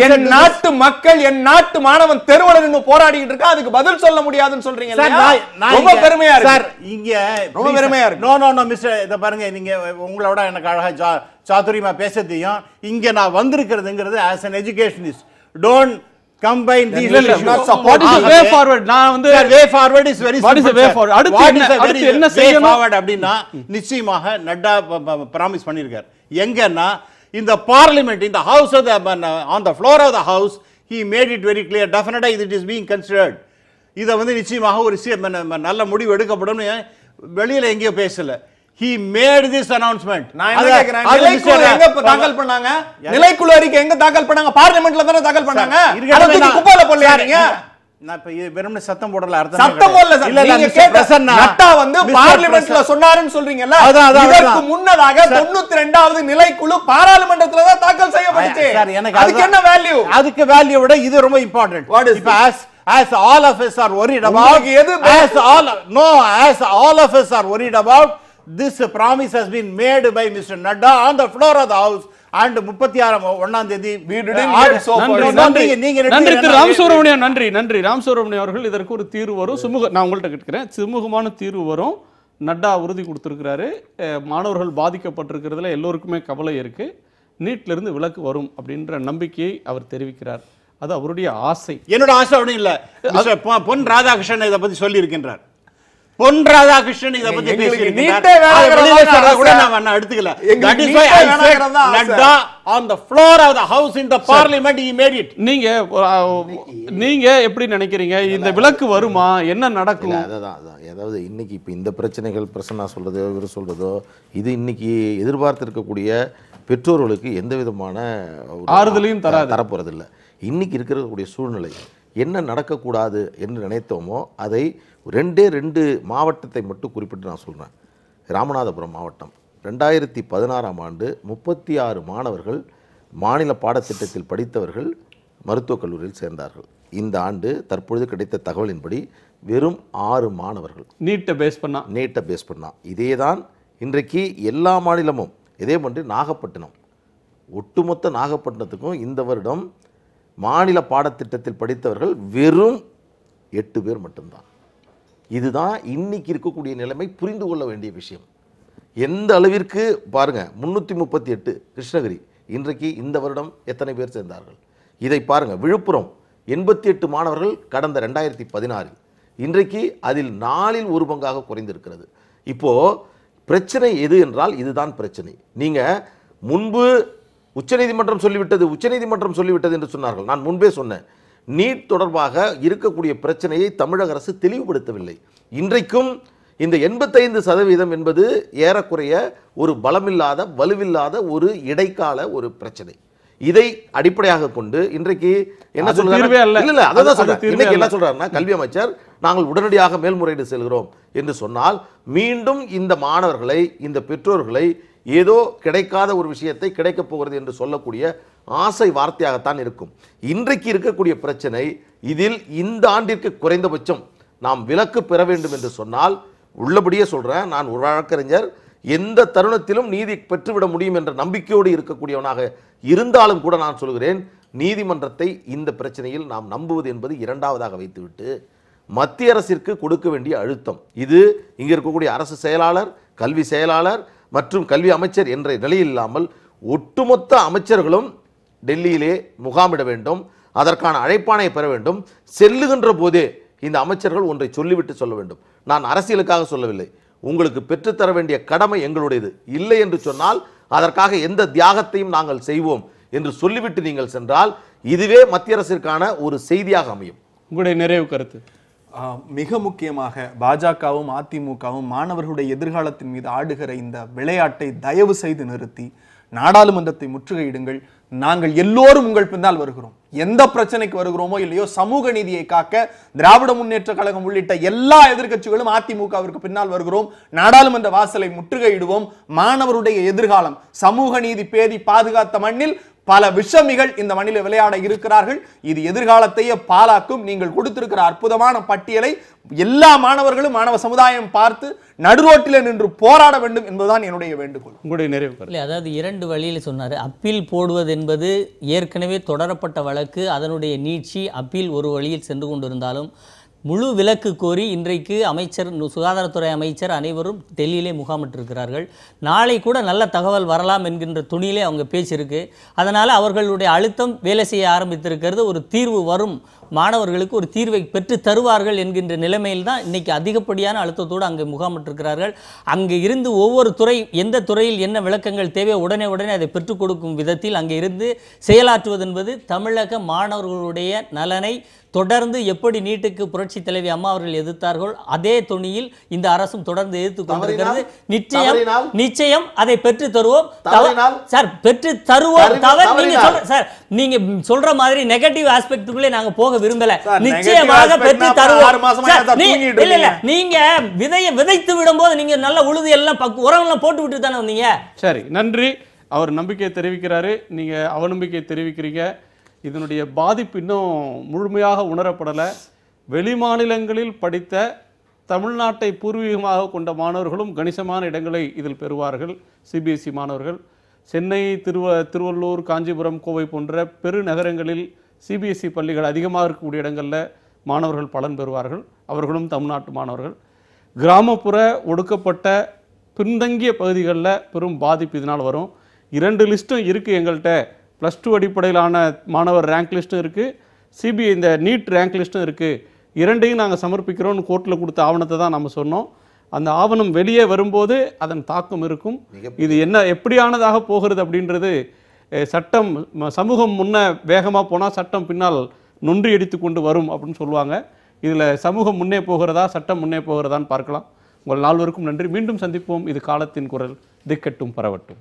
என் நாட்டு மக்கள் என் நாட்டு மாணவன் தெருவுல நின்னு போராடிட்டு இருக்கா, அதுக்கு பதில் சொல்ல முடியாதுன்னு சொல்றீங்க இல்லையா? ரொம்ப பெருமையா இருக்கு சார். இங்க ரொம்ப பெருமையா இருக்கு. நோ மிஸ்டர், இத பாருங்க, நீங்க உங்களோட எனக்கு அழகா சாதுரியமா பேசத்தையும் இங்க நான் வந்திருக்கிறதுங்கிறது as an educationist don't combine these issues. What is the way forward? நான் வந்து way forward is very simple. What is the way forward? அடுத்து என்ன செய்யணும் forward அப்படினா நிச்சயமாக நட்டா ப்ராமிஸ் பண்ணிருக்கார். எங்கன்னா இந்த பார்லிமெண்ட் இந்த house of on the floor of the house he made it very clear definitely it is being considered. இத வந்து நிச்சயமாக ஒரு நல்ல முடிவு எடுக்கப்படும். வெளியில எங்கேயோ பேசல. He made this announcement. நான் என்ன கேக்குறேன், நிலைக்குழு எங்க தாக்கல் பண்ணாங்க? நிலைக்குழு அறிக்கை எங்க தாக்கல் பண்ணாங்க? பார்லிமென்ட்ல தான தாக்கல் பண்ணாங்க. அதுக்கு குப்பையில போடலையா நீங்க? நான் இப்ப வெறுமனே சத்தம் போடல, அர்த்தம் சத்தம் போடல சார். நீங்க கேட்ட நட்டா வந்து பார்லிமென்ட்ல சொன்னாருன்னு சொல்றீங்கல்ல, இதற்கு முன்னதாக 92வது நிலைக்குழு பாராளுமன்றத்துல தான் தாக்கல் செய்யப்பட்டுச்சு. அதுக்கு என்ன வேல்யூ? அதுக்கு வேல்யூ விட இது ரொம்ப இம்பார்ட்டன்ட். இப்ப as all of us are worried about as all of us are worried about this promise has been made by Mr. Nadda on the floor of the house and 31ஆம் தேதி நன்றி திரு ராமசுப்ரமணியன். நன்றி ராமசுப்ரமணியன் அவர்கள். இதற்கு ஒரு தீர்வு வரும். நான் உங்கள்கிட்ட கேட்கிறேன், சுமூகமான தீர்வு வரும். நட்டா உறுதி கொடுத்திருக்கிறாரு. மாணவர்கள் பாதிக்கப்பட்டிருக்கிறதுல எல்லோருக்குமே கவலை இருக்கு. நீட்ல இருந்து விலக்கு வரும் அப்படின்ற நம்பிக்கையை அவர் தெரிவிக்கிறார். அது அவருடைய ஆசை. என்னோட ஆசை அப்படி இல்ல. பொன் ராதாகிருஷ்ணன் இதை பத்தி சொல்லி இருக்கின்றார். பொன் ராதாகிருஷ்ணன் இத பத்தி எங்களுக்கு பேசியிருக்கிறார். நீட்டே அதை வெளியில வேணாங்கிறது சொல்றத கூட தான் நான் வேணா எடுத்துக்கல. எங்களுக்கு That is நீட்டே why I said வேணாங்கிறது தான் ஆசை. Nadda on the floor of the house in the parliament he made it. நீங்க எப்படி நினைக்கிறீங்க? இந்த விலக்கு வருமா? என்ன நடக்கும்? அதான் அதாவது இன்னைக்கு இப்போ இந்த பிரச்சனைகள் பிரசன்னா சொல்றதோ இவர் சொல்றதோ இது இன்னைக்கு எதிர்பார்த்து இருக்கக்கூடிய பெற்றோர்களுக்கு எந்த விதமான ஆறுதலையும் தரப்போறதில்லை. இன்னைக்கு இருக்கக்கூடிய சூழ்நிலை என்ன நடக்கக்கூடாது என்று நினைத்தோமோ அதை 2 மாவட்டத்தை மட்டும் குறிப்பிட்டு நான் சொல்கிறேன். ராமநாதபுரம் மாவட்டம் 2016ஆம் ஆண்டு 36 மாணவர்கள் மாநில பாடத்திட்டத்தில் படித்தவர்கள் மருத்துவக் கல்லூரியில் சேர்ந்தார்கள். இந்த ஆண்டு தற்பொழுது கிடைத்த தகவலின்படி வெறும் 6 மாணவர்கள் நீட்டை பேஸ் பண்ணா. இதே தான் இன்றைக்கு எல்லா மாநிலமும். இதே போன்று நாகப்பட்டினம், ஒட்டுமொத்த நாகப்பட்டினத்துக்கும் இந்த வருடம் மாநில பாடத்திட்டத்தில் படித்தவர்கள் வெறும் 8 பேர் மட்டும்தான். இதுதான் இன்னைக்கு இருக்கக்கூடிய நிலைமை. புரிந்து கொள்ள வேண்டிய விஷயம் எந்த அளவிற்கு பாருங்க. 338 கிருஷ்ணகிரி, இன்றைக்கு இந்த வருடம் எத்தனை பேர் சேர்ந்தார்கள் இதை பாருங்க. விழுப்புரம் 88 மாணவர்கள் கடந்த 2016, இன்றைக்கு அதில் 4 1 பங்காக குறைந்திருக்கிறது. இப்போ பிரச்சனை எது என்றால் இதுதான் பிரச்சனை. நீங்க முன்பு உச்சநீதிமன்றம் சொல்லிவிட்டது என்று சொன்னார்கள். நான் முன்பே சொன்னேன், நீட் தொடர்பாக இருக்கக்கூடிய பிரச்சனையை தமிழக அரசு தெளிவுபடுத்தவில்லை. இன்றைக்கும் இந்த 85% என்பது ஏறக்குறைய ஒரு பலமில்லாத வலுவில்லாத ஒரு இடைக்கால ஒரு பிரச்சனை. இதை அடிப்படையாக கொண்டு இன்றைக்கு என்ன சொல்றாருன்னா கல்வி அமைச்சர் நாங்கள் உடனடியாக மேல்முறையீடு செல்கிறோம் என்று சொன்னால் மீண்டும் இந்த மாணவர்களை இந்த பெற்றோர்களை ஏதோ கிடைக்காத ஒரு விஷயத்தை கிடைக்கப் போகிறது என்று சொல்லக்கூடிய ஆசை வார்த்தையாகத்தான் இருக்கும். இன்றைக்கு இருக்கக்கூடிய பிரச்சனை இதில் இந்த ஆண்டிற்கு குறைந்தபட்சம் நாம் விலக்கு பெற வேண்டும் என்று சொன்னால், உள்ளபடியே சொல்றேன், நான் ஒரு வழக்கறிஞர், எந்த தருணத்திலும் நீதி பெற்றுவிட முடியும் என்ற நம்பிக்கையோடு இருக்கக்கூடியவனாக இருந்தாலும் கூட நான் சொல்கிறேன், நீதிமன்றத்தை இந்த பிரச்சனையில் நாம் நம்புவது என்பது இரண்டாவதாக வைத்துவிட்டு மத்திய அரசிற்கு கொடுக்க வேண்டிய அழுத்தம் இது இங்கே இருக்கக்கூடிய அரசு செயலாளர், கல்வி செயலாளர் மற்றும் கல்வி அமைச்சர் என்ற நிலையில் இல்லாமல் ஒட்டுமொத்த அமைச்சர்களும் டெல்லியிலே முகாமிட வேண்டும். அதற்கான அழைப்பானை பெற வேண்டும். செல்லுகின்ற போதே இந்த அமைச்சர்கள் ஒன்றை சொல்லிவிட்டு சொல்ல வேண்டும். நான் அரசியலுக்காக சொல்லவில்லை, உங்களுக்கு பெற்றுத்தர வேண்டிய கடமை எங்களுடையது. இல்லை என்று சொன்னால் அதற்காக எந்த தியாகத்தையும் நாங்கள் செய்வோம் என்று சொல்லிவிட்டு நீங்கள் சென்றால் இதுவே மத்திய அரசிற்கான ஒரு செய்தியாக அமையும். உங்களுடைய நிறைவு கருத்து? மிக முக்கியமாக பாஜகவும் அதிமுகவும் மாணவர்களுடைய எதிர்காலத்தின் மீது ஆடுகிற இந்த விளையாட்டை தயவு செய்து நிறுத்தி நாடாளுமன்றத்தை முற்றுகையிடுங்கள். நாங்கள் எல்லோரும் உங்கள் பின்னால் வருகிறோம். எந்த பிரச்சனைக்கு வருகிறோமோ இல்லையோ சமூக நீதியை காக்க திராவிட முன்னேற்ற கழகம் உள்ளிட்ட எல்லா எதிர்க்கட்சிகளும் அதிமுகவிற்கு பின்னால் வருகிறோம். நாடாளுமன்ற வாசலை முற்றுகையிடுவோம். மாணவருடைய எதிர்காலம் சமூக நீதி பேதி பாதுகாத்த மண்ணில் பல விஷமிகள் இந்த மண்ணில் விளையாட இருக்கிறார்கள். இது எதிர்காலத்தையே பாழாக்கும். நீங்கள் கொடுத்திருக்கிற அற்புதமான பட்டியலை எல்லா மாணவர்களும் மாணவ சமுதாயம் பார்த்து நடுரோட்டில் நின்று போராட வேண்டும் என்பதுதான் என்னுடைய வேண்டுகோள். உங்களுடைய நிறைவு? இல்லை, அதாவது 2 வழியில் சொன்னார். அப்பீல் போடுவது என்பது ஏற்கனவே தொடரப்பட்ட வழக்கு, அதனுடைய நீட்சி அப்பீல் ஒரு வழியில் சென்று கொண்டிருந்தாலும் முழு விலக்கு கோரி இன்றைக்கு அமைச்சர், சுகாதாரத்துறை அமைச்சர் அனைவரும் டெல்லியிலே முகாமிட்டிருக்கிறார்கள். நாளை கூட நல்ல தகவல் வரலாம் என்கின்ற துணியிலே அவங்க பேச்சிருக்கு. அதனால் அவர்களுடைய அழுத்தம் வேலை செய்ய ஆரம்பித்திருக்கிறது. ஒரு தீர்வு வரும், மாணவர்களுக்கு ஒரு தீர்வை பெற்று தருவார்கள் என்கின்ற நிலைமையில் தான் இன்றைக்கி அதிகப்படியான அழுத்தத்தோடு அங்கே முகாமிட்டிருக்கிறார்கள். அங்கே இருந்து ஒவ்வொரு துறை, எந்த துறையில் என்ன விளக்கங்கள் தேவை உடனே அதை பெற்றுக் கொடுக்கும் விதத்தில் அங்கே இருந்து செயலாற்றுவது என்பது தமிழக மாணவர்களுடைய நலனை தொடர்ந்து எப்படி நீட்டுக்கு புரட்சி தலைவி அம்மா அவர்கள் எதிர்த்தார்கள் அதே தொனியில் இந்த அரசும் தொடர்ந்து எதிர்த்து கொண்டிருக்கிறது. நிச்சயம் அதை பெற்று தருவோம் சார், பெற்று தருவோம். சார், நீங்க சொல்ற மாதிரி நெகட்டிவ் ஆஸ்பெக்டுக்குள்ளே நாங்க போக விரும்பல. நிச்சயமாக பெற்று தருவோம். நீங்க விதையை விதைத்து விடும் போது நீங்க நல்ல உழுது எல்லாம் உரம் எல்லாம் போட்டு விட்டு தானே வந்தீங்க. சரி, நன்றி. அவர் நம்பிக்கையை தெரிவிக்கிறாரு, நீங்க அவநம்பிக்கையை தெரிவிக்கிறீங்க. இதனுடைய பாதிப்பு இன்னும் முழுமையாக உணரப்படலை. வெளிமாநிலங்களில் படித்த தமிழ்நாட்டை பூர்வீகமாக கொண்ட மாணவர்களும் கணிசமான இடங்களை இதில் பெறுவார்கள். சிபிஎஸ்இ மாணவர்கள் சென்னை, திருவள்ளூர், காஞ்சிபுரம், கோவை போன்ற பெருநகரங்களில் சிபிஎஸ்இ பள்ளிகள் அதிகமாக இருக்கக்கூடிய இடங்களில் மாணவர்கள் பலன் பெறுவார்கள். அவர்களும் தமிழ்நாட்டு மாணவர்கள். கிராமப்புற ஒடுக்கப்பட்ட பின்தங்கிய பகுதிகளில் பெரும் பாதிப்பு இதனால் வரும். 2 லிஸ்ட்டும் இருக்குது எங்கள்கிட்ட. +2 அடிப்படையிலான மாணவர் ரேங்க் லிஸ்ட்டும் இருக்குது, இந்த நீட் ரேங்க் லிஸ்ட்டும் இருக்குது. இரண்டையும் நாங்கள் சமர்ப்பிக்கிறோம்னு கோர்ட்டில் கொடுத்த ஆவணத்தை தான் நம்ம சொன்னோம். அந்த ஆவணம் வெளியே வரும்போது அதன் தாக்கம் இருக்கும். இது என்ன எப்படியானதாக போகிறது அப்படின்றது சட்டம் சமூகம் முன்ன வேகமாக போனால் சட்டம் பின்னால் நொன்றி அடித்து கொண்டு வரும் அப்படின்னு சொல்லுவாங்க. இதில் சமூகம் முன்னே போகிறதா சட்டம் முன்னே போகிறதான்னு பார்க்கலாம். உங்கள் நால்வருக்கும் நன்றி. மீண்டும் சந்திப்போம். இது காலத்தின் குரல். திக்கட்டும் பரவட்டும்.